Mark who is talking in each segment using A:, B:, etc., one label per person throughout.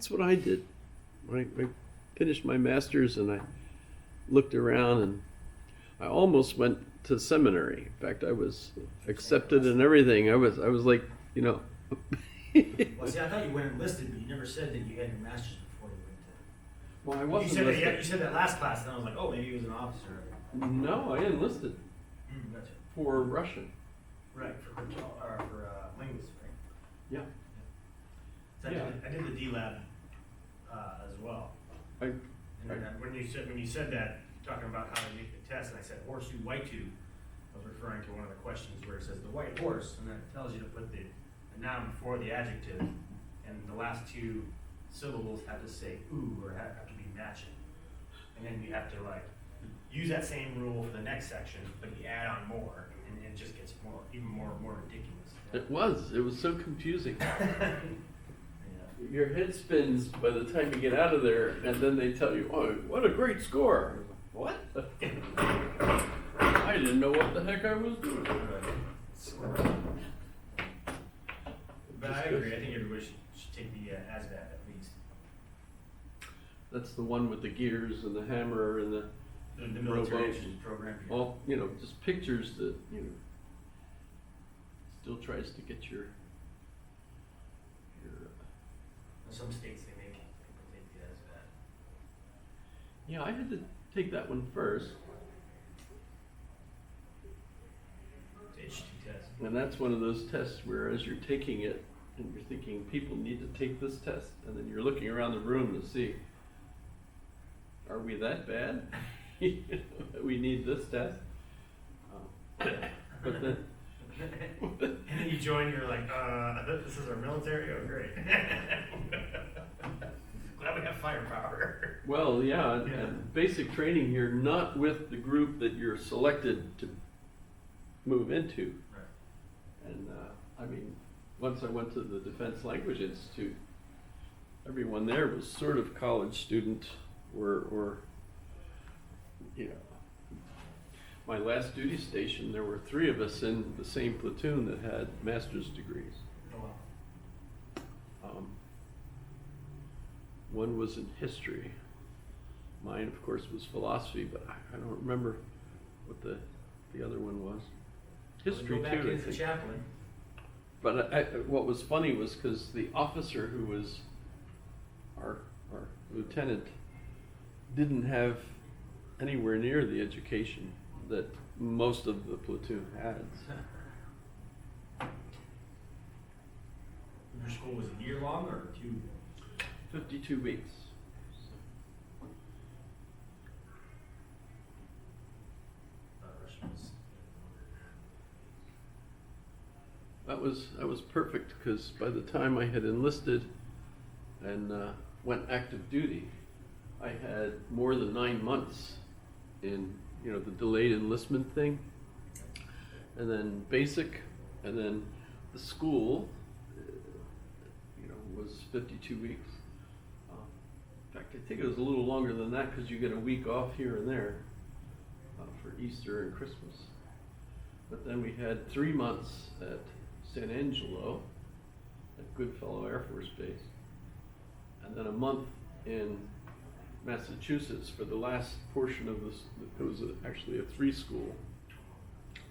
A: that's what I did. I finished my master's and I looked around and I almost went to seminary. In fact, I was accepted and everything. I was like, you know.
B: Well, see, I thought you went enlisted, but you never said that you had your master's before you went to.
A: Well, I
B: You
A: wasn't
B: said that,
A: enlisted.
B: you said that last class, and I was like, oh, maybe he was an officer.
A: No, I enlisted
B: Gotcha.
A: for Russian.
B: Right, for linguists, right?
A: Yeah.
B: So
A: Yeah.
B: I did the D lab as well.
A: I,
B: And then when you said that, talking about how to make the test, and I said horse who white who, I was referring to one of the questions where it says the white horse, and then it tells you to put the noun before the adjective, and the last two syllables have to say ooh or have to be matching, and then you have to like use that same rule for the next section, but you add on more, and it just gets even more ridiculous.
A: it was so confusing.
B: Yeah.
A: Your head spins by the time you get out of there, and then they tell you, "Oh, what a great score!" What? I didn't know what the heck I was doing.
B: But I agree. I think everybody should take the ASVAB at least.
A: That's the one with the gears and the hammer and the
B: The military
A: Rowboat.
B: engines program.
A: all, just pictures that still tries to get your
B: Some states they make people take the ASVAB.
A: Yeah, I had to take that one first,
B: It's HT test.
A: and that's one of those tests where as you're taking it and you're thinking people need to take this test, and then you're looking around the room to see, are we that bad? That we need this test? But then
B: And then you join, you're like, this is our military? Oh, great. Glad we have firepower.
A: well, yeah,
B: Yeah.
A: and basic training here, not with the group that you're selected to move into.
B: Right.
A: And I mean, once I went to the Defense Language Institute, everyone there was sort of college student or my last duty station, there were 3 of us in the same platoon that had master's degrees.
B: Oh, wow.
A: One was in history. Mine, of course, was philosophy, but I don't remember what the other one was. History
B: Go back
A: too, I
B: in as a
A: think.
B: chaplain.
A: But what was funny was because the officer who was our lieutenant didn't have anywhere near the education that most of the platoon had.
B: Your school was a year long or 2?
A: 52 weeks.
B: Russian was.
A: That was perfect because by the time I had enlisted and went active duty, I had more than 9 months in the delayed enlistment thing, and then basic, and then the school, was 52 weeks. In fact, I think it was a little longer than that because you get a week off here and there for Easter and Christmas. But then we had 3 months at San Angelo at Goodfellow Air Force Base, and then a month in Massachusetts for the last portion of this. It was actually a 3-school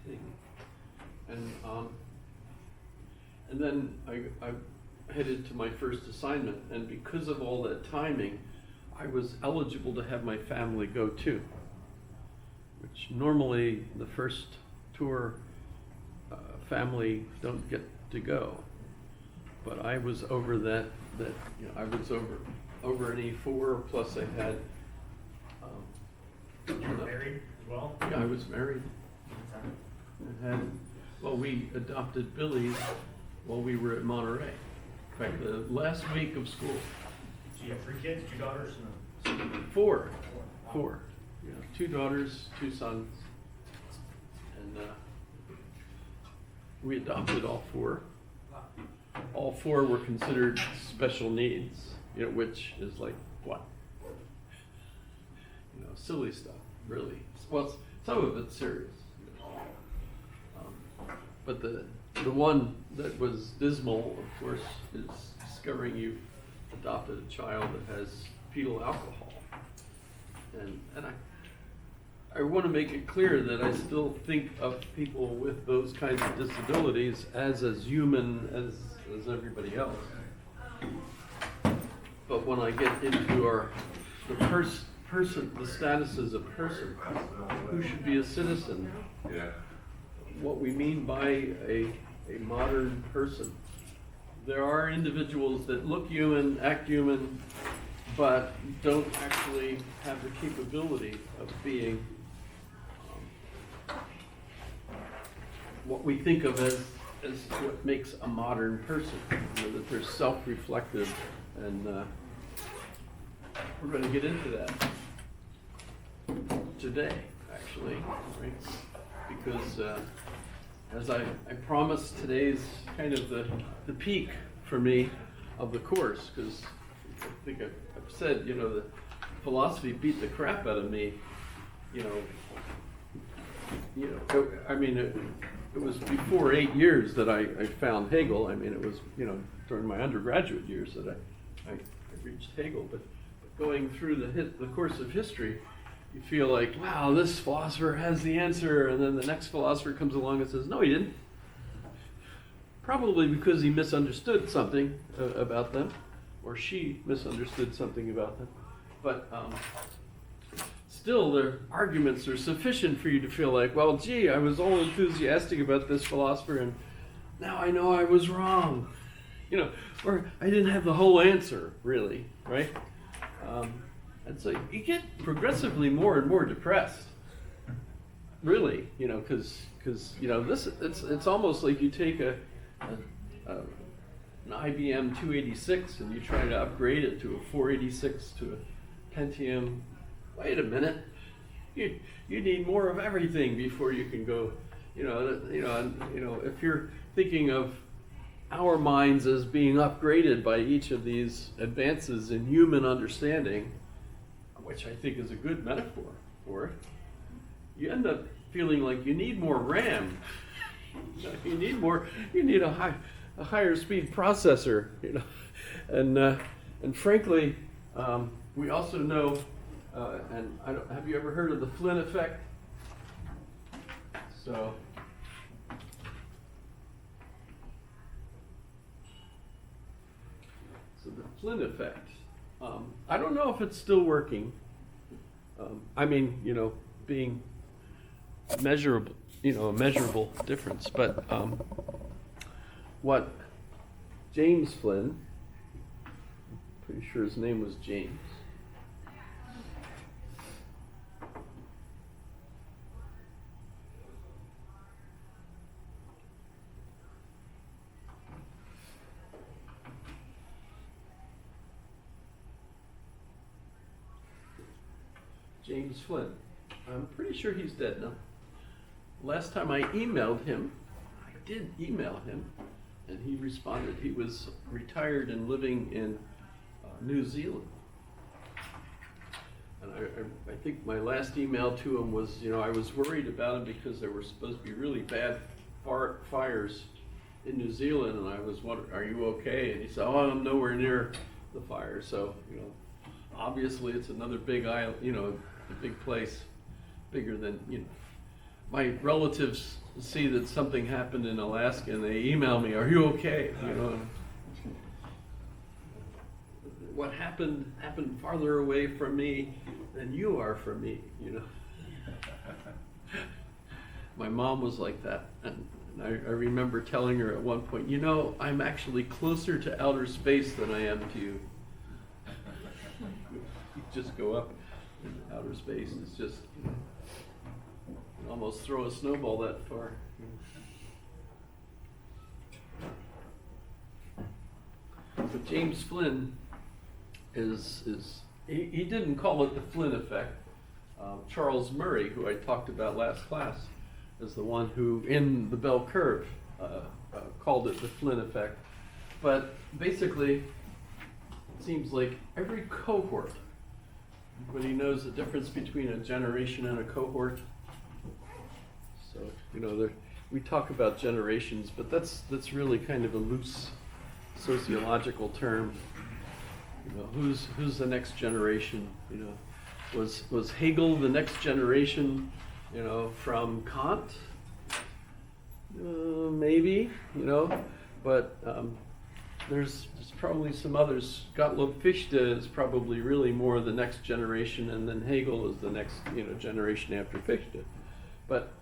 A: thing, and then I headed to my first assignment, and because of all that timing, I was eligible to have my family go too, which normally the first tour family don't get to go, but I was over that I was over an E4, plus I had
B: You were married as well?
A: yeah, I was married. We adopted Billy while we were at Monterey. In fact, the last week of school.
B: So you have 3 kids, 2 daughters, and
A: 4.
B: Wow.
A: 4. 2 daughters, 2 sons. And we adopted all 4. All 4 were considered special needs, which is like what? Silly stuff, really. Well, some of it's serious. But the one that was dismal, of course, is discovering you adopted a child that has fetal alcohol. And I want to make it clear that I still think of people with those kinds of disabilities as human as everybody else. But when I get into the status as a person, who should be a citizen, what we mean by a modern person. There are individuals that look human, act human, but don't actually have the capability of being what we think of as what makes a modern person. You know, that they're self-reflective, and we're going to get into that today, actually, right? Because as I promised, today's kind of the peak for me of the course, because I think I've said, you know, the philosophy beat the crap out of me, I mean, it was before 8 years that I found Hegel. I mean, it was, during my undergraduate years that I reached Hegel. But going through the course of history, you feel like, wow, this philosopher has the answer, and then the next philosopher comes along and says, no, he didn't. Probably because he misunderstood something about them, or she misunderstood something about them. But still, their arguments are sufficient for you to feel like, well, gee, I was all enthusiastic about this philosopher, and now I know I was wrong. Or I didn't have the whole answer, really, right? And so you get progressively more and more depressed, really, because this it's almost like you take an IBM 286 and you try to upgrade it to a 486 to a Pentium. Wait a minute, you need more of everything before you can go. If you're thinking of our minds as being upgraded by each of these advances in human understanding, which I think is a good metaphor for it, you end up feeling like you need more RAM. You need a higher speed processor, and frankly, we also know, and have you ever heard of the Flynn effect? So the Flynn effect. I don't know if it's still working. Being measurable, a measurable difference. But what James Flynn, pretty sure his name was James. James Flynn. I'm pretty sure he's dead now. Last time I emailed him, I did email him, and he responded. He was retired and living in New Zealand. And I think my last email to him was, I was worried about him because there were supposed to be really bad fires in New Zealand, and I was wondering, are you okay? And he said, oh, I'm nowhere near the fire. So, obviously it's another big island, a big place, bigger than, my relatives see that something happened in Alaska and they email me, are you okay? What happened farther away from me than you are from me, My mom was like that, and I remember telling her at one point, I'm actually closer to outer space than I am to you. You just go up in outer space. It's just, you almost throw a snowball that far. But James Flynn he didn't call it the Flynn effect. Charles Murray, who I talked about last class, is the one who, in the bell curve, called it the Flynn effect. But basically, it seems like every cohort, everybody knows the difference between a generation and a cohort. So, we talk about generations, but that's really kind of a loose sociological term. You know, who's the next generation? You know, was Hegel the next generation? You know, from Kant? Maybe. You know, but there's probably some others. Gottlob Fichte is probably really more the next generation, and then Hegel is the next generation after Fichte. But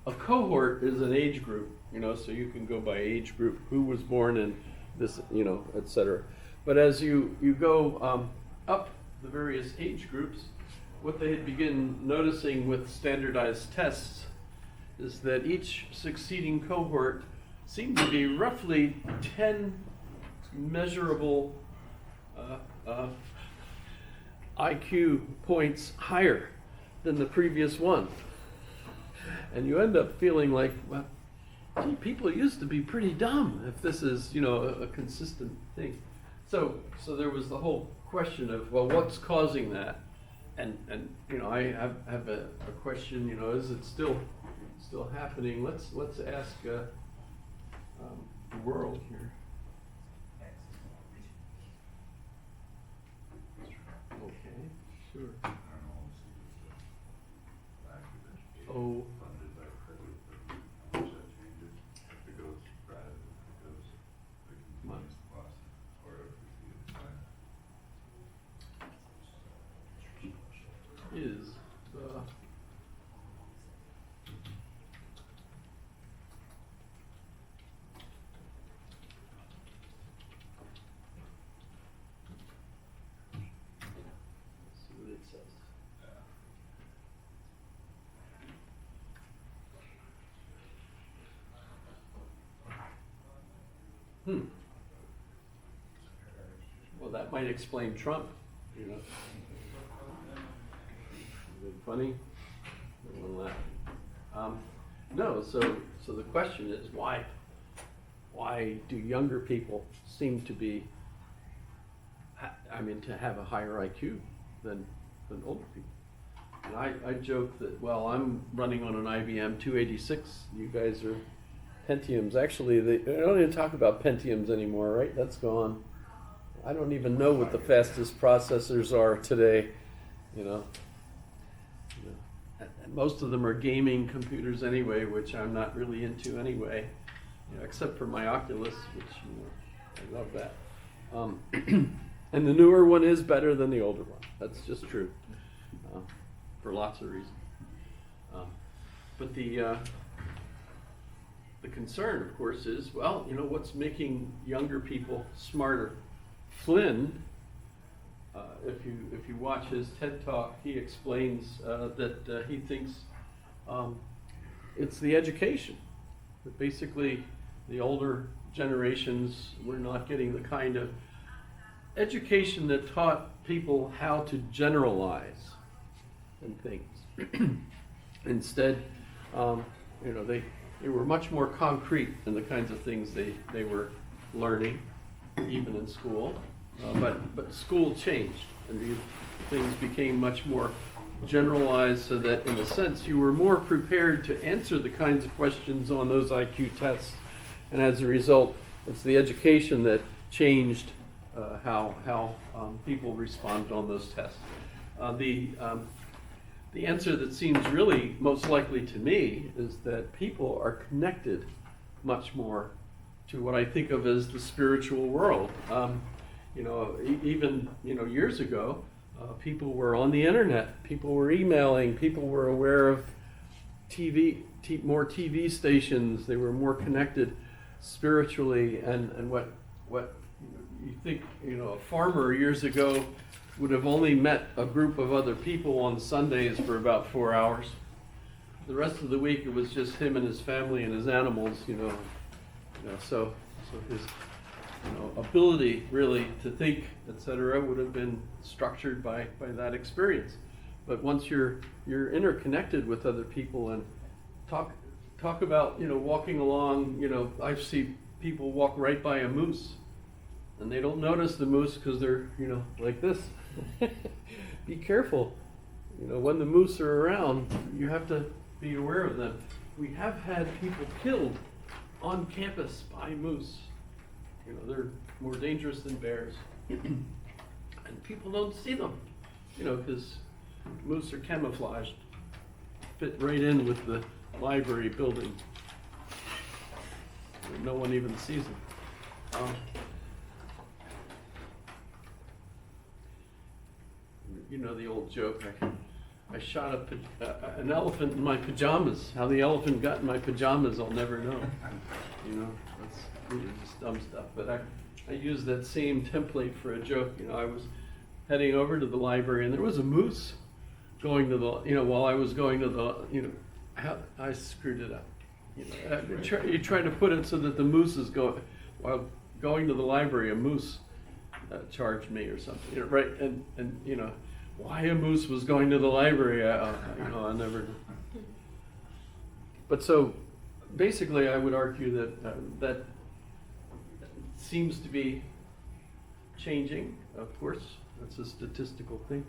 A: a cohort is an age group, so you can go by age group, who was born in this, et cetera. But as you go up the various age groups, what they begin noticing with standardized tests is that each succeeding cohort seemed to be roughly 10 measurable IQ points higher than the previous one. And you end up feeling like, well, gee, people used to be pretty dumb if this is, a consistent thing. So there was the whole question of, well, what's causing that? And I have a question, is it still happening? Let's ask the world here. Okay, sure. Oh. Is the see what it says. Well, that might explain Trump, Is it funny? Everyone laughing. No, so the question is why do younger people seem to be, to have a higher IQ than older people? And I joke that, well, I'm running on an IBM 286. You guys are Pentiums. Actually, they don't even talk about Pentiums anymore, right? That's gone. I don't even know what the fastest processors are today, And most of them are gaming computers anyway, which I'm not really into anyway, except for my Oculus, which I love that. And the newer one is better than the older one. That's just true, for lots of reasons. But the concern, of course, is, well, what's making younger people smarter? Flynn, if you watch his TED Talk, he explains that he thinks it's the education. That basically, the older generations were not getting the kind of education that taught people how to generalize and things. Instead, they were much more concrete in the kinds of things they were learning, even in school. But school changed, and these things became much more generalized, so that in a sense you were more prepared to answer the kinds of questions on those IQ tests, and as a result, it's the education that changed how people responded on those tests. The answer that seems really most likely to me is that people are connected much more to what I think of as the spiritual world. Even years ago, people were on the internet, people were emailing, people were aware of more TV stations. They were more connected spiritually, and what you think, a farmer years ago would have only met a group of other people on Sundays for about 4 hours. The rest of the week it was just him and his family and his animals, so his ability really to think, etc., would have been structured by that experience. But once you're interconnected with other people and talk about walking along, I see people walk right by a moose and they don't notice the moose because they're like this. Be careful, when the moose are around, you have to be aware of them. We have had people killed on campus by moose. They're more dangerous than bears. And people don't see them, because moose are camouflaged, fit right in with the library building. And no one even sees them. You know the old joke, I shot an elephant in my pajamas. How the elephant got in my pajamas, I'll never know. That's really just dumb stuff. But I used that same template for a joke. I was heading over to the library and there was a moose going to the, while I was going to the, I screwed it up. You try to put it so that the moose is going, while going to the library, a moose charged me or something, right? And why a moose was going to the library, I never know. But so basically I would argue that that seems to be changing, of course, that's a statistical thing.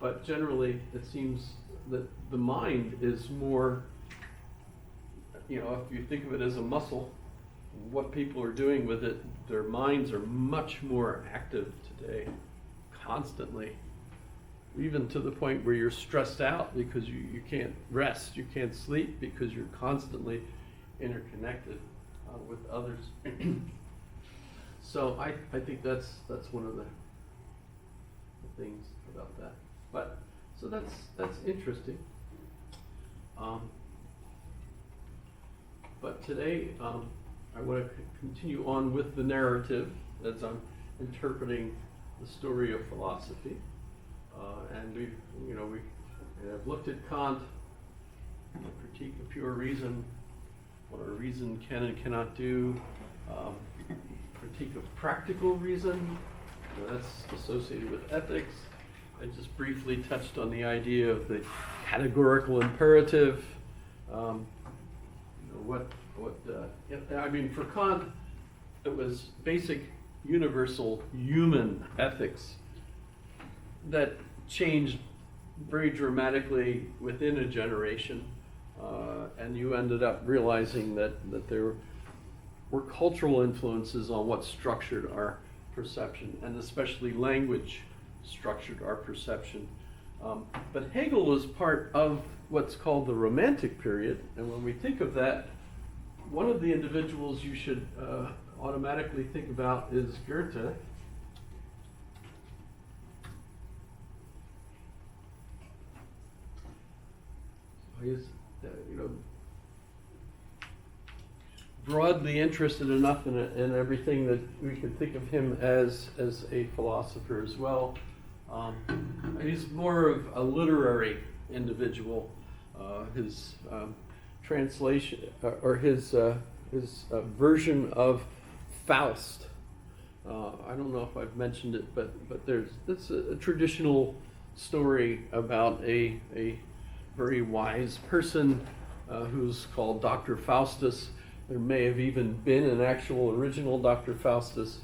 A: But generally it seems that the mind is more, if you think of it as a muscle, what people are doing with it, their minds are much more active today, constantly, even to the point where you're stressed out because you can't rest, you can't sleep because you're constantly interconnected with others. So I think that's one of the things about that. But so that's interesting. But today I want to continue on with the narrative as I'm interpreting the story of philosophy, and we have looked at Kant, critique of pure reason, what a reason can and cannot do, critique of practical reason, that's associated with ethics. I just briefly touched on the idea of the categorical imperative. For Kant, it was basic universal human ethics that changed very dramatically within a generation, and you ended up realizing that there were cultural influences on what structured our perception, and especially language structured our perception. But Hegel was part of what's called the Romantic period, and when we think of that, one of the individuals you should automatically think about is Goethe. He's, broadly interested enough in everything that we can think of him as a philosopher as well. He's more of a literary individual. His translation or his version of Faust. I don't know if I've mentioned it, but it's a traditional story about a very wise person who's called Dr. Faustus. There may have even been an actual original Dr. Faustus,